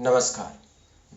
नमस्कार।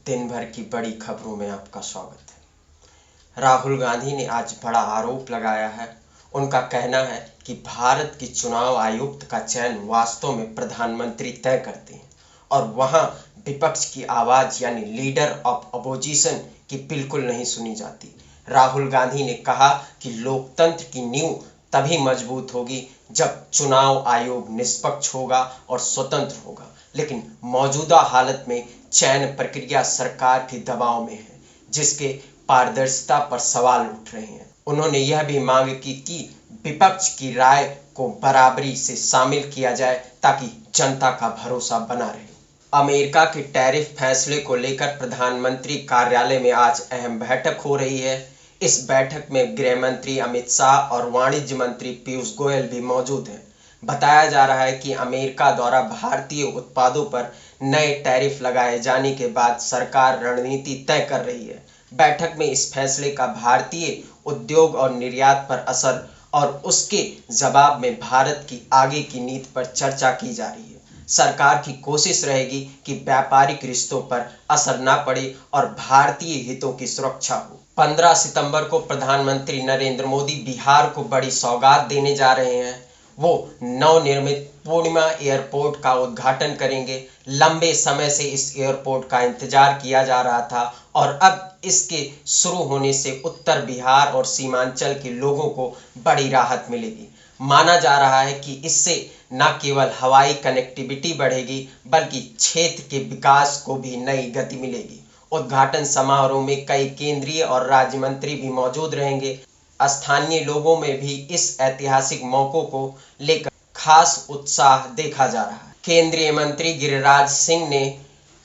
दिन भर की बड़ी खबरों में आपका स्वागत है। राहुल गांधी ने आज बड़ा आरोप लगाया है। उनका कहना है कि भारत के चुनाव आयुक्त का चयन वास्तव में प्रधानमंत्री तय करते हैं और वहां विपक्ष की आवाज यानी लीडर ऑफ अपोजिशन की बिल्कुल नहीं सुनी जाती। राहुल गांधी ने कहा कि लोकतंत्र की नींव तभी मजबूत होगी जब चुनाव आयोग निष्पक्ष होगा और स्वतंत्र होगा, लेकिन मौजूदा हालत में चयन प्रक्रिया सरकार के दबाव में है, जिसके पारदर्शिता पर सवाल उठ रहे हैं। उन्होंने यह भी मांग की कि विपक्ष की राय को बराबरी से शामिल किया जाए ताकि जनता का भरोसा बना रहे। अमेरिका के टैरिफ फैसले को लेकर प्रधानमंत्री कार्यालय में आज अहम बैठक हो रही है। इस बैठक में गृह मंत्री अमित शाह और वाणिज्य मंत्री पीयूष गोयल भी मौजूद हैं। बताया जा रहा है कि अमेरिका द्वारा भारतीय उत्पादों पर नए टैरिफ लगाए जाने के बाद सरकार रणनीति तय कर रही है। बैठक में इस फैसले का भारतीय उद्योग और निर्यात पर असर और उसके जवाब में भारत की आगे की नीति पर चर्चा की जा रही है। सरकार की कोशिश रहेगी कि व्यापारिक रिश्तों पर असर न पड़े और भारतीय हितों की सुरक्षा हो। 15 सितंबर को प्रधानमंत्री नरेंद्र मोदी बिहार को बड़ी सौगात देने जा रहे हैं। वो नवनिर्मित पूर्णिमा एयरपोर्ट का उद्घाटन करेंगे। लंबे समय से इस एयरपोर्ट का इंतजार किया जा रहा था और अब इसके शुरू होने से उत्तर बिहार और सीमांचल के लोगों को बड़ी राहत मिलेगी। माना जा रहा है कि इससे न केवल हवाई कनेक्टिविटी बढ़ेगी बल्कि क्षेत्र के विकास को भी नई गति मिलेगी। उद्घाटन समारोह में कई केंद्रीय और राज्य मंत्री भी मौजूद रहेंगे। स्थानीय लोगों में भी इस ऐतिहासिक मौके को लेकर खास उत्साह देखा जा रहा है। केंद्रीय मंत्री गिरिराज सिंह ने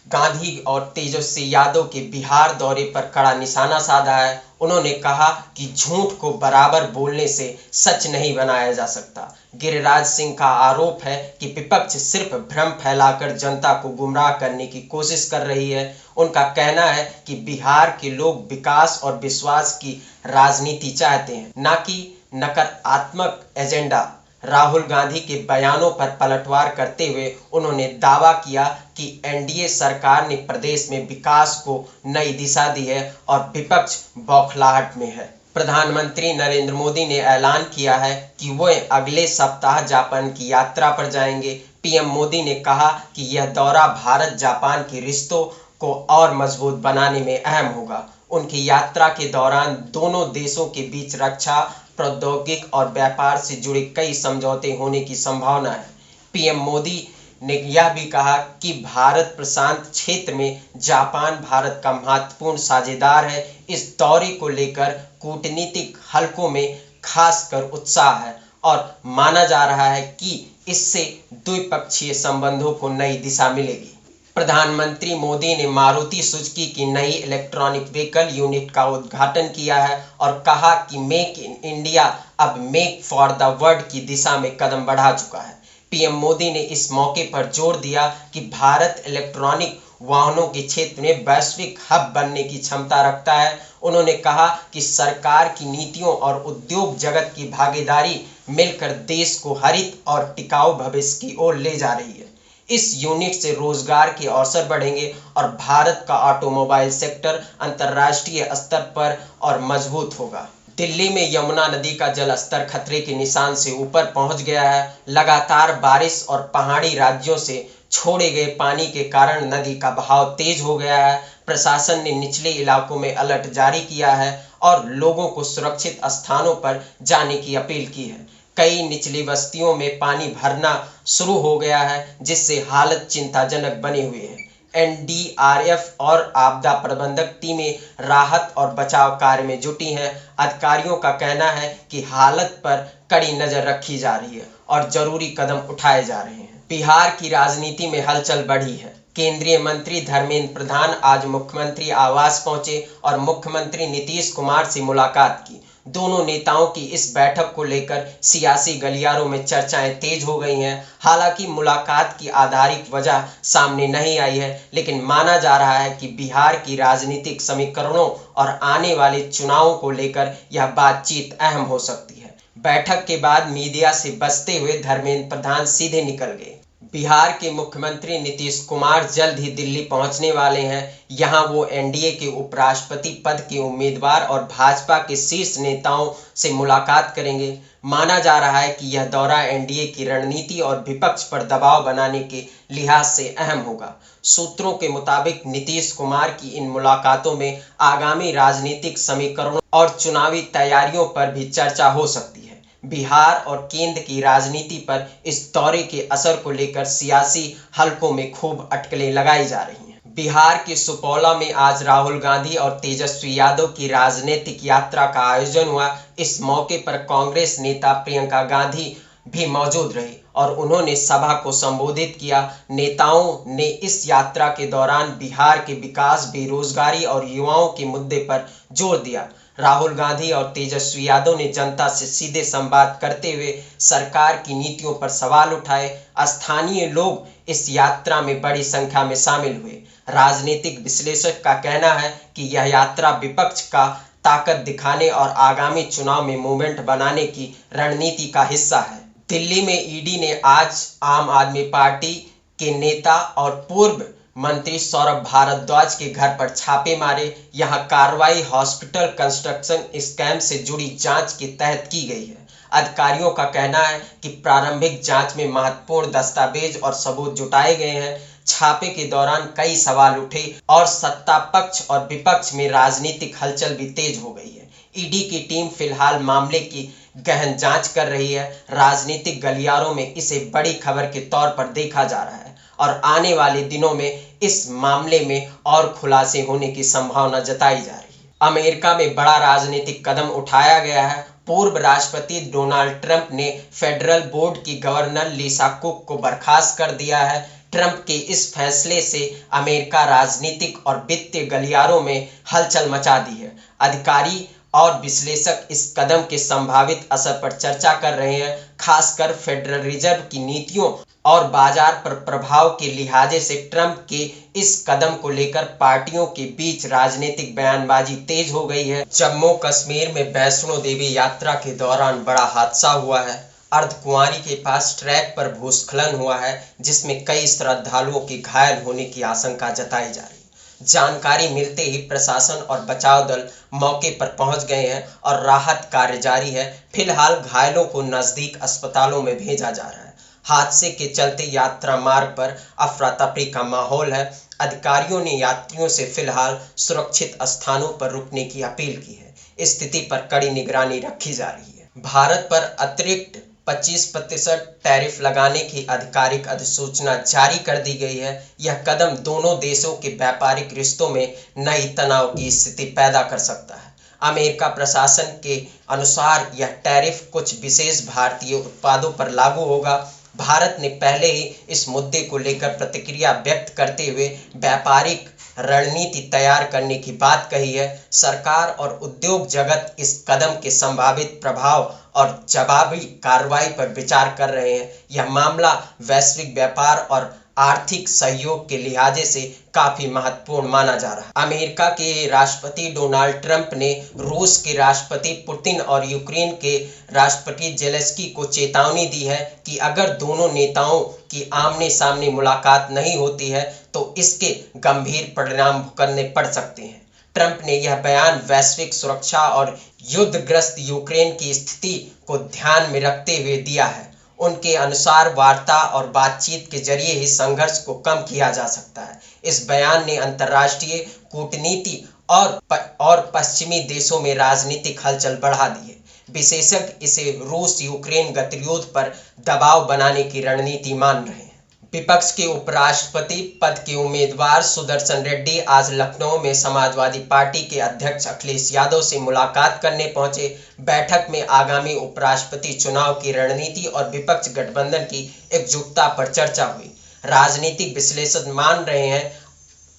गांधी और तेजस्वी यादव के बिहार दौरे पर कड़ा निशाना साधा है। उन्होंने कहा कि झूठ को बराबर बोलने से सच नहीं बनाया जा सकता। गिरिराज सिंह का आरोप है कि विपक्ष सिर्फ भ्रम फैलाकर जनता को गुमराह करने की कोशिश कर रही है। उनका कहना है कि बिहार के लोग विकास और विश्वास की राजनीति चाहते हैं, न कि नकारात्मक एजेंडा। राहुल गांधी के बयानों पर पलटवार करते हुए उन्होंने दावा किया कि एनडीए सरकार ने प्रदेश में विकास को नई दिशा दी है और विपक्ष बौखलाहट में है। प्रधानमंत्री नरेंद्र मोदी ने ऐलान किया है कि वह अगले सप्ताह जापान की यात्रा पर जाएंगे। पीएम मोदी ने कहा कि यह दौरा भारत जापान के रिश्तों को और मजबूत बनाने में अहम होगा। उनकी यात्रा के दौरान दोनों देशों के बीच रक्षा, प्रौद्योगिकी और व्यापार से जुड़े कई समझौते होने की संभावना है। पीएम मोदी ने यह भी कहा कि भारत प्रशांत क्षेत्र में जापान भारत का महत्वपूर्ण साझेदार है। इस दौरे को लेकर कूटनीतिक हलकों में खासकर उत्साह है और माना जा रहा है कि इससे द्विपक्षीय संबंधों को नई दिशा मिलेगी। प्रधानमंत्री मोदी ने मारुति सुजुकी की नई इलेक्ट्रॉनिक व्हीकल यूनिट का उद्घाटन किया है और कहा कि मेक इन इंडिया अब मेक फॉर द वर्ल्ड की दिशा में कदम बढ़ा चुका है। पीएम मोदी ने इस मौके पर जोर दिया कि भारत इलेक्ट्रॉनिक वाहनों के क्षेत्र में वैश्विक हब बनने की क्षमता रखता है। उन्होंने कहा कि सरकार की नीतियों और उद्योग जगत की भागीदारी मिलकर देश को हरित और टिकाऊ भविष्य की ओर ले जा रही है। इस यूनिट से रोजगार के अवसर बढ़ेंगे और भारत का ऑटोमोबाइल सेक्टर अंतर्राष्ट्रीय स्तर पर और मजबूत होगा। दिल्ली में यमुना नदी का जल स्तर खतरे के निशान से ऊपर पहुंच गया है। लगातार बारिश और पहाड़ी राज्यों से छोड़े गए पानी के कारण नदी का बहाव तेज हो गया है। प्रशासन ने निचले इलाकों में अलर्ट जारी किया है और लोगों को सुरक्षित स्थानों पर जाने की अपील की है। कई निचली बस्तियों में पानी भरना शुरू हो गया है, जिससे हालत चिंताजनक बनी हुई है। एनडीआरएफ और आपदा प्रबंधक टीमें राहत और बचाव कार्य में जुटी हैं। अधिकारियों का कहना है कि हालत पर कड़ी नजर रखी जा रही है और जरूरी कदम उठाए जा रहे हैं। बिहार की राजनीति में हलचल बढ़ी है। केंद्रीय मंत्री धर्मेंद्र प्रधान आज मुख्यमंत्री आवास पहुंचे और मुख्यमंत्री नीतीश कुमार से मुलाकात की। दोनों नेताओं की इस बैठक को लेकर सियासी गलियारों में चर्चाएं तेज हो गई हैं। हालांकि मुलाकात की आधारित वजह सामने नहीं आई है, लेकिन माना जा रहा है कि बिहार की राजनीतिक समीकरणों और आने वाले चुनावों को लेकर यह बातचीत अहम हो सकती है। बैठक के बाद मीडिया से बचते हुए धर्मेंद्र प्रधान सीधे निकल गए। बिहार के मुख्यमंत्री नीतीश कुमार जल्द ही दिल्ली पहुंचने वाले हैं। यहां वो एनडीए के उपराष्ट्रपति पद के उम्मीदवार और भाजपा के शीर्ष नेताओं से मुलाकात करेंगे। माना जा रहा है कि यह दौरा एनडीए की रणनीति और विपक्ष पर दबाव बनाने के लिहाज से अहम होगा। सूत्रों के मुताबिक नीतीश कुमार की इन मुलाकातों में आगामी राजनीतिक समीकरणों और चुनावी तैयारियों पर भी चर्चा हो सकती है। बिहार और केंद्र की राजनीति पर इस दौरे के असर को लेकर सियासी हलकों में खूब अटकलें लगाई जा रही हैं। बिहार के सुपौला में आज राहुल गांधी और तेजस्वी यादव की राजनीतिक यात्रा का आयोजन हुआ। इस मौके पर कांग्रेस नेता प्रियंका गांधी भी मौजूद रही और उन्होंने सभा को संबोधित किया। नेताओं ने इस यात्रा के दौरान बिहार के विकास, बेरोजगारी और युवाओं के मुद्दे पर जोर दिया। राहुल गांधी और तेजस्वी यादव ने जनता से सीधे संवाद करते हुए सरकार की नीतियों पर सवाल उठाए। स्थानीय लोग इस यात्रा में बड़ी संख्या में शामिल हुए। राजनीतिक विश्लेषक का कहना है कि यह यात्रा विपक्ष का ताकत दिखाने और आगामी चुनाव में मूवमेंट बनाने की रणनीति का हिस्सा है। दिल्ली में ईडी ने आज आम आदमी पार्टी के नेता और पूर्व मंत्री सौरभ भारद्वाज के घर पर छापे मारे। यहां कार्रवाई हॉस्पिटल कंस्ट्रक्शन स्कैम से जुड़ी जांच के तहत की गई है। अधिकारियों का कहना है कि प्रारंभिक जांच में महत्वपूर्ण दस्तावेज और सबूत जुटाए गए हैं। छापे के दौरान कई सवाल उठे और सत्ता पक्ष और विपक्ष में राजनीतिक हलचल भी तेज हो गई है। ईडी की टीम फिलहाल मामले की गहन जांच कर रही है। राजनीतिक गलियारों में इसे बड़ी खबर के तौर पर देखा जा रहा है और आने वाले दिनों में इस मामले में और खुलासे होने की संभावना जताई जा रही है। अमेरिका में बड़ा राजनीतिक कदम उठाया गया है। पूर्व राष्ट्रपति डोनाल्ड ट्रंप ने फेडरल बोर्ड की गवर्नर लिसा कुक को बर्खास्त कर दिया है। ट्रंप के इस फैसले से अमेरिका राजनीतिक और वित्तीय गलियारों में हलचल मचा दी है। अधिकारी और विश्लेषक इस कदम के संभावित असर पर चर्चा कर रहे हैं। खासकर फेडरल रिजर्व की नीतियों और बाजार पर प्रभाव के लिहाजे से ट्रंप के इस कदम को लेकर पार्टियों के बीच राजनीतिक बयानबाजी तेज हो गई है। जम्मू कश्मीर में वैष्णो देवी यात्रा के दौरान बड़ा हादसा हुआ है। अर्धकुंवारी के पास ट्रैक पर भूस्खलन हुआ है, जिसमें कई श्रद्धालुओं के घायल होने की आशंका जताई जा रही है। जानकारी मिलते ही प्रशासन और बचाव दल मौके पर पहुंच गए हैं और राहत कार्य जारी है। फिलहाल घायलों को नजदीक अस्पतालों में भेजा जा रहा है। हादसे के चलते यात्रा मार्ग पर अफरा तफरी का माहौल है। अधिकारियों ने यात्रियों से फिलहाल सुरक्षित स्थानों पर रुकने की अपील की है। स्थिति पर कड़ी निगरानी रखी जा रही है। भारत पर अतिरिक्त 25% टैरिफ लगाने की आधिकारिक अधिसूचना जारी कर दी गई है। यह कदम दोनों देशों के व्यापारिक रिश्तों में नई तनाव की स्थिति पैदा कर सकता है। अमेरिका प्रशासन के अनुसार यह टैरिफ कुछ विशेष भारतीय उत्पादों पर लागू होगा। भारत ने पहले ही इस मुद्दे को लेकर प्रतिक्रिया व्यक्त करते हुए व्यापारिक रणनीति तैयार करने की बात कही है। सरकार और उद्योग जगत इस कदम के संभावित प्रभाव और जवाबी कार्रवाई पर विचार कर रहे हैं। यह मामला वैश्विक व्यापार और आर्थिक सहयोग के लिहाजे से काफी महत्वपूर्ण माना जा रहा है। अमेरिका के राष्ट्रपति डोनाल्ड ट्रंप ने रूस के राष्ट्रपति पुतिन और यूक्रेन के राष्ट्रपति जेलेंस्की को चेतावनी दी है कि अगर दोनों नेताओं की आमने सामने मुलाकात नहीं होती है तो इसके गंभीर परिणाम भुगतने पड़ सकते हैं। ट्रंप ने यह बयान वैश्विक सुरक्षा और युद्धग्रस्त यूक्रेन की स्थिति को ध्यान में रखते हुए दिया है। उनके अनुसार वार्ता और बातचीत के जरिए ही संघर्ष को कम किया जा सकता है। इस बयान ने अंतर्राष्ट्रीय कूटनीति और पश्चिमी देशों में राजनीतिक हलचल बढ़ा दी है। विशेषज्ञ इसे रूस यूक्रेन गतिरोध पर दबाव बनाने की रणनीति मान रहे हैं। विपक्ष के उपराष्ट्रपति पद के उम्मीदवार सुदर्शन रेड्डी आज लखनऊ में समाजवादी पार्टी के अध्यक्ष अखिलेश यादव से मुलाकात करने पहुंचे। बैठक में आगामी उपराष्ट्रपति चुनाव की रणनीति और विपक्ष गठबंधन की एकजुटता पर चर्चा हुई। राजनीतिक विश्लेषक मान रहे हैं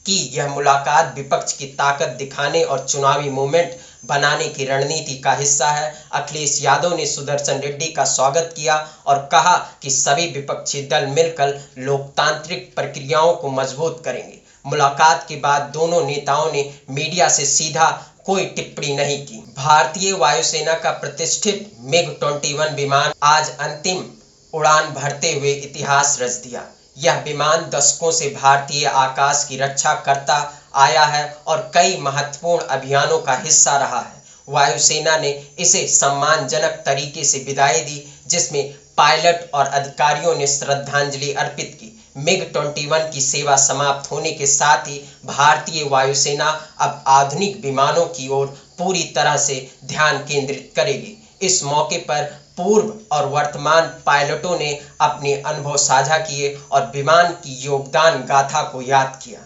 कि यह मुलाकात विपक्ष की ताकत दिखाने और चुनावी मूवमेंट बनाने की रणनीति का हिस्सा है। अखिलेश यादव ने सुदर्शन रेड्डी का स्वागत किया और कहा कि सभी विपक्षी दल मिलकर लोकतांत्रिक प्रक्रियाओं को मजबूत करेंगे। मुलाकात के बाद दोनों नेताओं ने मीडिया से सीधा कोई टिप्पणी नहीं की। भारतीय वायुसेना का प्रतिष्ठित मिग 21 विमान आज अंतिम उड़ान भरते हुए इतिहास रच दिया। यह विमान दशकों से भारतीय आकाश की रक्षा करता आया है और कई महत्वपूर्ण अभियानों का हिस्सा रहा है। वायुसेना ने इसे सम्मानजनक तरीके से विदाई दी, जिसमें पायलट और अधिकारियों ने श्रद्धांजलि अर्पित की। मिग-21 की सेवा समाप्त होने के साथ ही भारतीय वायुसेना अब आधुनिक विमानों की ओर पूरी तरह से ध्यान केंद्रित करेगी। इस मौके पर पूर्व और वर्तमान पायलटों ने अपने अनुभव साझा किए और विमान की योगदान गाथा को याद किया।